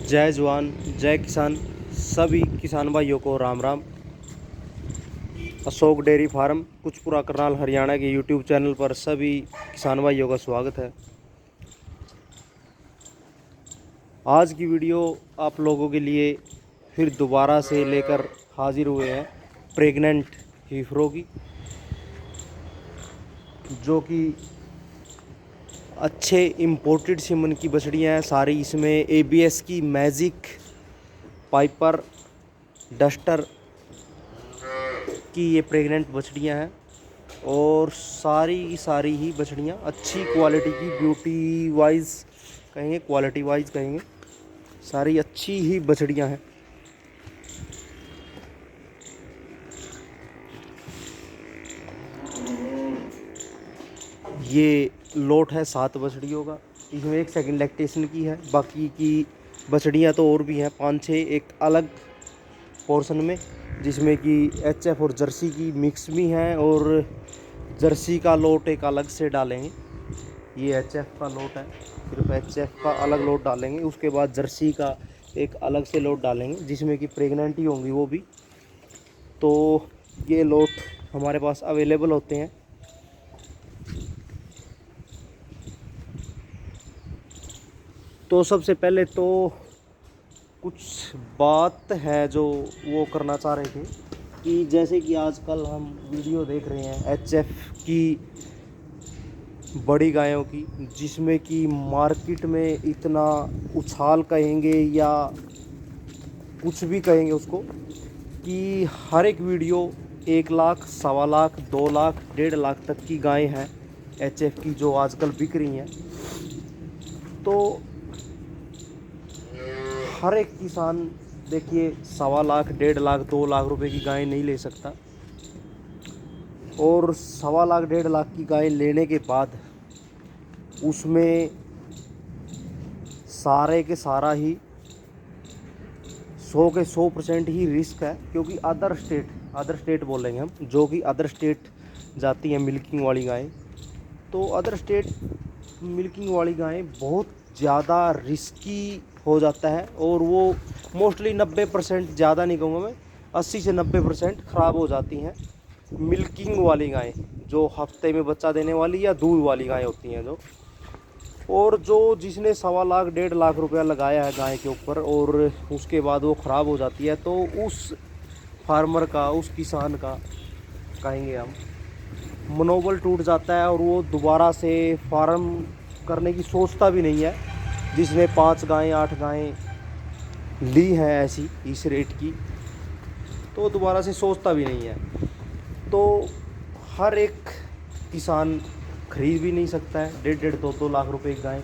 जय जवान जय किसान। सभी किसान भाइयों को राम राम। अशोक डेयरी फार्म कुचपुरा करनाल हरियाणा के यूट्यूब चैनल पर सभी किसान भाइयों का स्वागत है। आज की वीडियो आप लोगों के लिए फिर दोबारा से लेकर हाजिर हुए हैं प्रेग्नेंट हीफरों की, जो कि अच्छे इम्पोर्टेड सीमन की बछड़ियाँ हैं सारी। इसमें एबीएस की, मैजिक, पाइपर, डस्टर की ये प्रेग्नेंट बछड़ियाँ हैं और सारी की सारी ही बछड़ियाँ अच्छी क्वालिटी की, ब्यूटी वाइज कहेंगे, क्वालिटी वाइज कहेंगे, सारी अच्छी ही बछड़ियाँ हैं। ये लोट है 7 बछड़ियों का। इसमें एक सेकंड लैक्टेशन की है, बाकी की बछड़ियाँ तो और भी हैं 5-6 एक अलग पोर्शन में, जिसमें कि एचएफ और जर्सी की मिक्स भी हैं और जर्सी का लोट एक अलग से डालेंगे। ये एचएफ का लोट है, सिर्फ एचएफ का अलग लोट डालेंगे, उसके बाद जर्सी का एक अलग से लोट डालेंगे, जिसमें कि प्रेग्नेंट ही होंगी वो भी। तो ये लोट हमारे पास अवेलेबल होते हैं। तो सबसे पहले तो कुछ बात है जो वो करना चाह रहे थे कि जैसे कि आजकल हम वीडियो देख रहे हैं एचएफ की बड़ी गायों की, जिसमें कि मार्केट में इतना उछाल कहेंगे या कुछ भी कहेंगे उसको, कि हर एक वीडियो 1 लाख, 1.25 लाख, 2 लाख, 1.5 लाख तक की गायें हैं एचएफ की जो आजकल बिक रही हैं। तो हर एक किसान देखिए 1.25 लाख, 1.5 लाख, 2 लाख रुपए की गाय नहीं ले सकता, और 1.25 लाख, 1.5 लाख की गाय लेने के बाद उसमें सारे के सारा ही 100 के 100% ही रिस्क है, क्योंकि अदर स्टेट बोलेंगे हम, जो कि अदर स्टेट जाती हैं मिल्किंग वाली गायें। तो अदर स्टेट मिल्किंग वाली गायें बहुत ज़्यादा रिस्की हो जाता है, और वो मोस्टली 90%, ज़्यादा नहीं कहूँगा मैं, 80 से 90% ख़राब हो जाती हैं मिल्किंग वाली गायें, जो हफ्ते में बच्चा देने वाली या दूध वाली गायें होती हैं जो। और जो जिसने 1.25 लाख, 1.5 लाख रुपया लगाया है गाय के ऊपर और उसके बाद वो ख़राब हो जाती है, तो उस फार्मर का, उस किसान का कहेंगे हम, मनोबल टूट जाता है और वो दोबारा से फार्म करने की सोचता भी नहीं है। जिसने 5 गायें, 8 गायें ली हैं ऐसी इस रेट की, तो दोबारा से सोचता भी नहीं है। तो हर एक किसान खरीद भी नहीं सकता है 1.5, 2 लाख रुपए की गाय।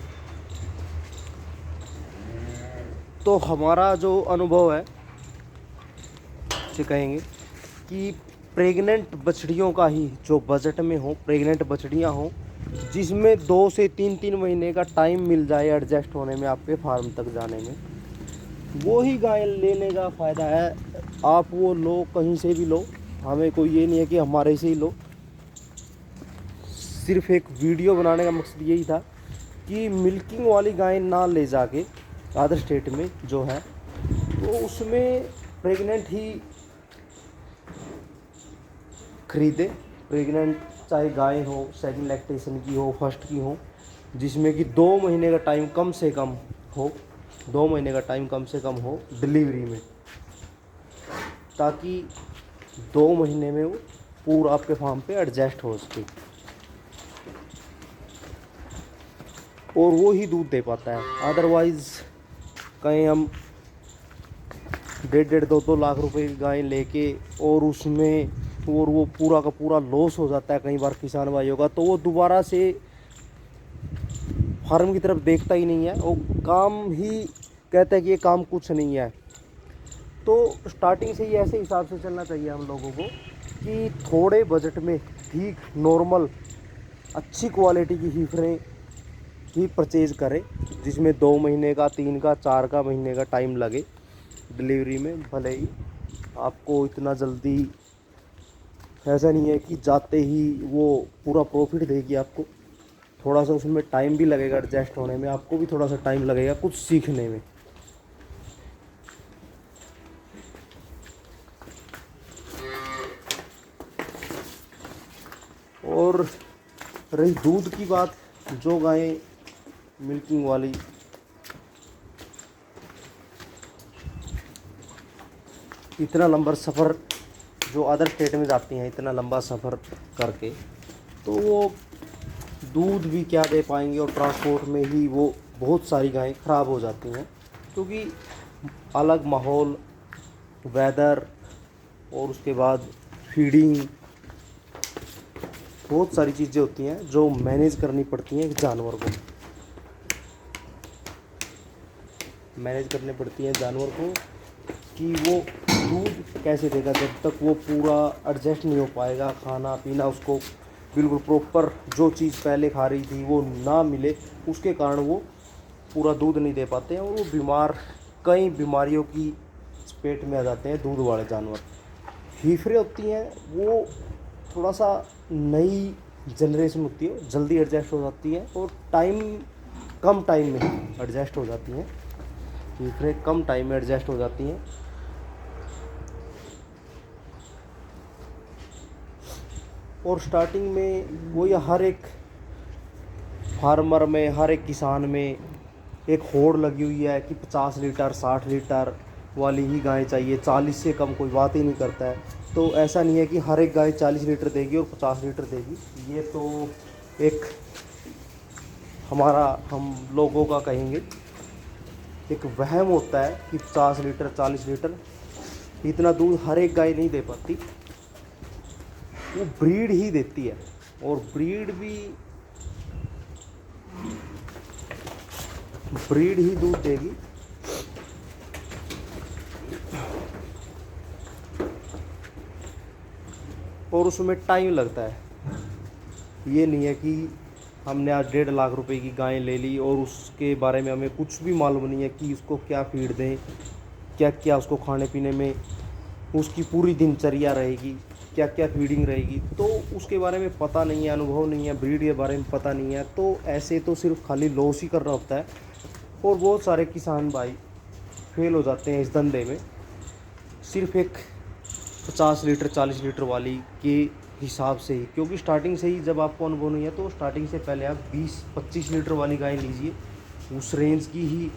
तो हमारा जो अनुभव है से कहेंगे कि प्रेग्नेंट बछड़ियों का ही जो बजट में हो, प्रेग्नेंट बछड़ियां हों जिसमें 2 से 3 महीने का टाइम मिल जाए एडजस्ट होने में, आपके फार्म तक जाने में, वो ही गाय लेने का फ़ायदा है। आप वो लो, कहीं से भी लो, हमें कोई ये नहीं है कि हमारे से ही लो। सिर्फ एक वीडियो बनाने का मकसद यही था कि मिल्किंग वाली गाय ना ले जाके अदर स्टेट में जो है, तो उसमें प्रेग्नेंट ही खरीदे। प्रेग्नेंट चाहे गाय हो, सेकंड लैक्टेशन की हो, फर्स्ट की हो, जिसमें कि 2 महीने का टाइम कम से कम हो, 2 महीने का टाइम कम से कम हो डिलीवरी में, ताकि 2 महीने में वो पूरा आपके फार्म पे एडजस्ट हो सके और वो ही दूध दे पाता है। अदरवाइज़ कहीं हम 1.5, 2 लाख रुपए की गाय लेके और उसमें और वो पूरा का पूरा लॉस हो जाता है कई बार किसान भाइयों का, तो वो दोबारा से फार्म की तरफ देखता ही नहीं है, वो काम ही कहता है कि ये काम कुछ नहीं है। तो स्टार्टिंग से ही ऐसे हिसाब से चलना चाहिए हम लोगों को कि थोड़े बजट में ठीक नॉर्मल अच्छी क्वालिटी की हीफरें ही परचेज़ करें, जिसमें 2 महीने का, 3 का, 4 का महीने का टाइम लगे डिलीवरी में। भले ही आपको इतना जल्दी, ऐसा नहीं है कि जाते ही वो पूरा प्रॉफिट देगी आपको, थोड़ा सा उसमें टाइम भी लगेगा एडजस्ट होने में, आपको भी थोड़ा सा टाइम लगेगा कुछ सीखने में। और रही दूध की बात, जो गायें मिल्किंग वाली इतना लंबा सफ़र जो अदर स्टेट में जाती हैं, इतना लंबा सफ़र करके, तो वो दूध भी क्या दे पाएंगे और ट्रांसपोर्ट में ही वो बहुत सारी गायें ख़राब हो जाती हैं, क्योंकि अलग माहौल, वेदर और उसके बाद फीडिंग, बहुत सारी चीज़ें होती हैं जो मैनेज करनी पड़ती हैं। एक जानवर को मैनेज करनी पड़ती हैं जानवर को कि वो दूध कैसे देगा। जब तक वो पूरा एडजस्ट नहीं हो पाएगा, खाना पीना उसको बिल्कुल प्रॉपर, जो चीज़ पहले खा रही थी वो ना मिले, उसके कारण वो पूरा दूध नहीं दे पाते हैं और वो बीमार, कई बीमारियों की चपेट में आ जाते हैं दूध वाले जानवर। हीफरें होती हैं वो थोड़ा सा नई जनरेशन होती है, जल्दी एडजस्ट हो जाती है और कम टाइम में एडजस्ट हो जाती हैं। हीफरें कम टाइम में एडजस्ट हो जाती हैं। और स्टार्टिंग में वो, या हर एक फार्मर में, हर एक किसान में एक होड़ लगी हुई है कि 50 लीटर 60 लीटर वाली ही गाय चाहिए, 40 से कम कोई बात ही नहीं करता है। तो ऐसा नहीं है कि हर एक गाय 40 लीटर देगी और 50 लीटर देगी। ये तो एक हम लोगों का कहेंगे एक वहम होता है कि 50 लीटर 40 लीटर इतना दूध हर एक गाय नहीं दे पाती। वो ब्रीड ही देती है और ब्रीड ही दूध देगी। और उसमें टाइम लगता है। ये नहीं है कि हमने आज 1.5 लाख रुपए की गाय ले ली और उसके बारे में हमें कुछ भी मालूम नहीं है कि उसको क्या फीड दें, क्या क्या उसको खाने पीने में उसकी पूरी दिनचर्या रहेगी, क्या क्या फीडिंग रहेगी, तो उसके बारे में पता नहीं है, अनुभव नहीं है, ब्रीड के बारे में पता नहीं है। तो ऐसे तो सिर्फ खाली लॉस ही करना होता है और बहुत सारे किसान भाई फेल हो जाते हैं इस धंधे में, सिर्फ एक 50 लीटर 40 लीटर वाली के हिसाब से ही। क्योंकि स्टार्टिंग से ही जब आपको अनुभव नहीं है तो स्टार्टिंग से पहले आप 20-25 लीटर वाली गाय लीजिए, उस रेंज की ही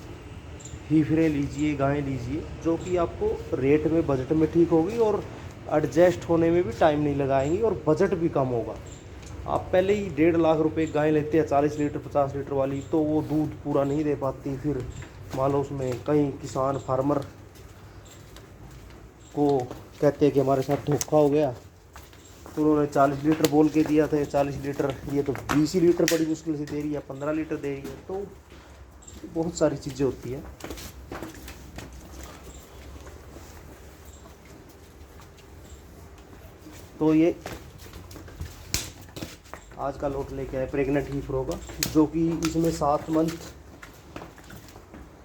हीफरें लीजिए, गायें लीजिए, जो कि आपको रेट में, बजट में ठीक होगी और एडजस्ट होने में भी टाइम नहीं लगाएंगी और बजट भी कम होगा। आप पहले ही 1.5 लाख रुपए गाय लेते हैं 40 लीटर 50 लीटर वाली, तो वो दूध पूरा नहीं दे पाती। फिर मान लो उसमें कई किसान फार्मर को कहते हैं कि हमारे साथ धोखा हो गया, तो उन्होंने 40 लीटर बोल के दिया था, 40 लीटर, ये तो 20 ही लीटर बड़ी मुश्किल से दे रही है, 15 लीटर दे रही है। तो बहुत सारी चीज़ें होती हैं। तो ये आज का लोट लेके आए प्रेग्नेंट हीफरों का, जो कि इसमें 7 मंथ,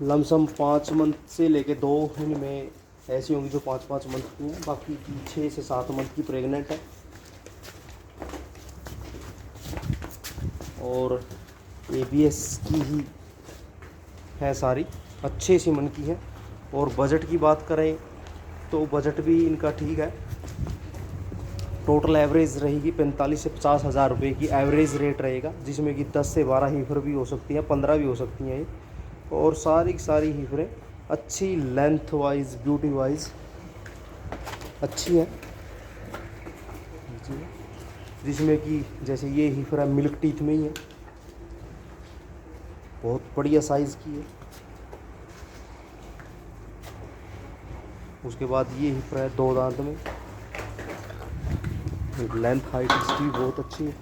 लमसम 5 मंथ से लेके 2 में ऐसी होंगी जो 5-5 मंथ की हैं, बाकी की 6 से 7 मंथ की प्रेग्नेंट है। और ABS की ही है सारी, अच्छे से मन की है। और बजट की बात करें तो बजट भी इनका ठीक है। टोटल एवरेज रहेगी 45 से 50 हज़ार रुपये की एवरेज रेट रहेगा, जिसमें कि 10 से 12 हीफर भी हो सकती हैं, 15 भी हो सकती हैं। और सारी की सारी हीफरें अच्छी, लेंथ वाइज, ब्यूटी वाइज अच्छी है। जिसमें कि जैसे ये हीफर है मिल्क टीथ में ही है, बहुत बढ़िया साइज़ की है। उसके बाद ये हीफर है 2 दांत में, लेंथ हाइट इसकी बहुत अच्छी है।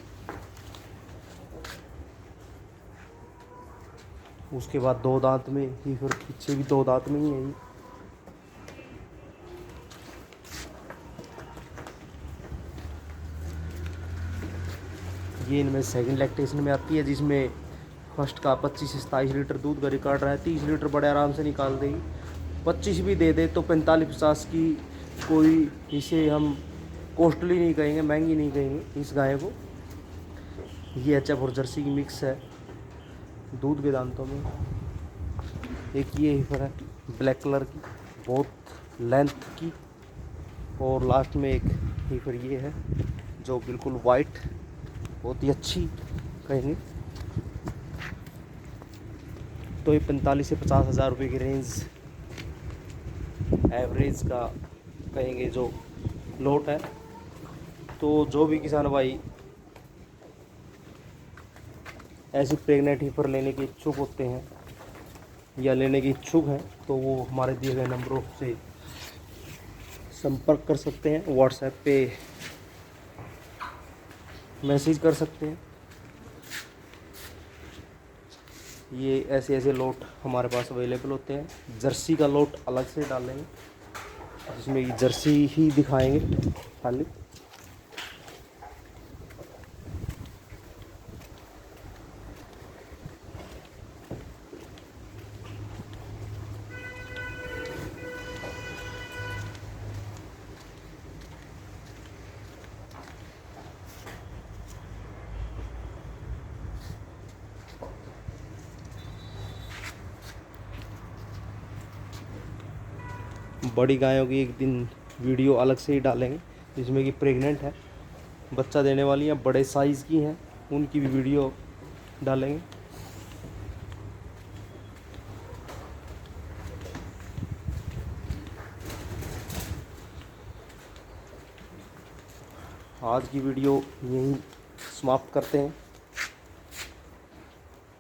उसके बाद 2 दांत में ही, फिर पीछे भी 2 दांत में ही है ये इनमें सेकंड लैक्टेशन में आती है, जिसमें फर्स्ट का 25 से 27 लीटर दूध का रिकॉर्ड रहा है। 30 लीटर बड़े आराम से निकाल देगी। 25 भी दे दे तो 45-50 की कोई, इसे हम कॉस्टली नहीं कहेंगे, महंगी नहीं कहेंगे इस गाय को। ये HF और जर्सी की मिक्स है दूध के दांतों में। एक ये हीफर है ब्लैक कलर की, बहुत लेंथ की। और लास्ट में एक हीफर ये है जो बिल्कुल वाइट बहुत ही अच्छी कहेंगे। तो ये 45 से 50 हज़ार रुपये की रेंज एवरेज का कहेंगे जो लोट है। तो जो भी किसान भाई ऐसी प्रेग्नेंट हीपर लेने के इच्छुक होते हैं या लेने के इच्छुक हैं तो वो हमारे दिए गए नंबरों से संपर्क कर सकते हैं, व्हाट्सएप पे मैसेज कर सकते हैं। ये ऐसे ऐसे लोट हमारे पास अवेलेबल होते हैं। जर्सी का लोट अलग से डालेंगे जिसमें ये जर्सी ही दिखाएंगे खाली। बड़ी गायों की एक दिन वीडियो अलग से ही डालेंगे जिसमें कि प्रेग्नेंट है, बच्चा देने वाली हैं, बड़े साइज़ की हैं, उनकी भी वीडियो डालेंगे। आज की वीडियो यहीं समाप्त करते हैं।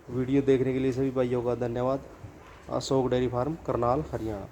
वीडियो देखने के लिए सभी भाइयों का धन्यवाद। Ashok dairy farm, Karnal, Haryana.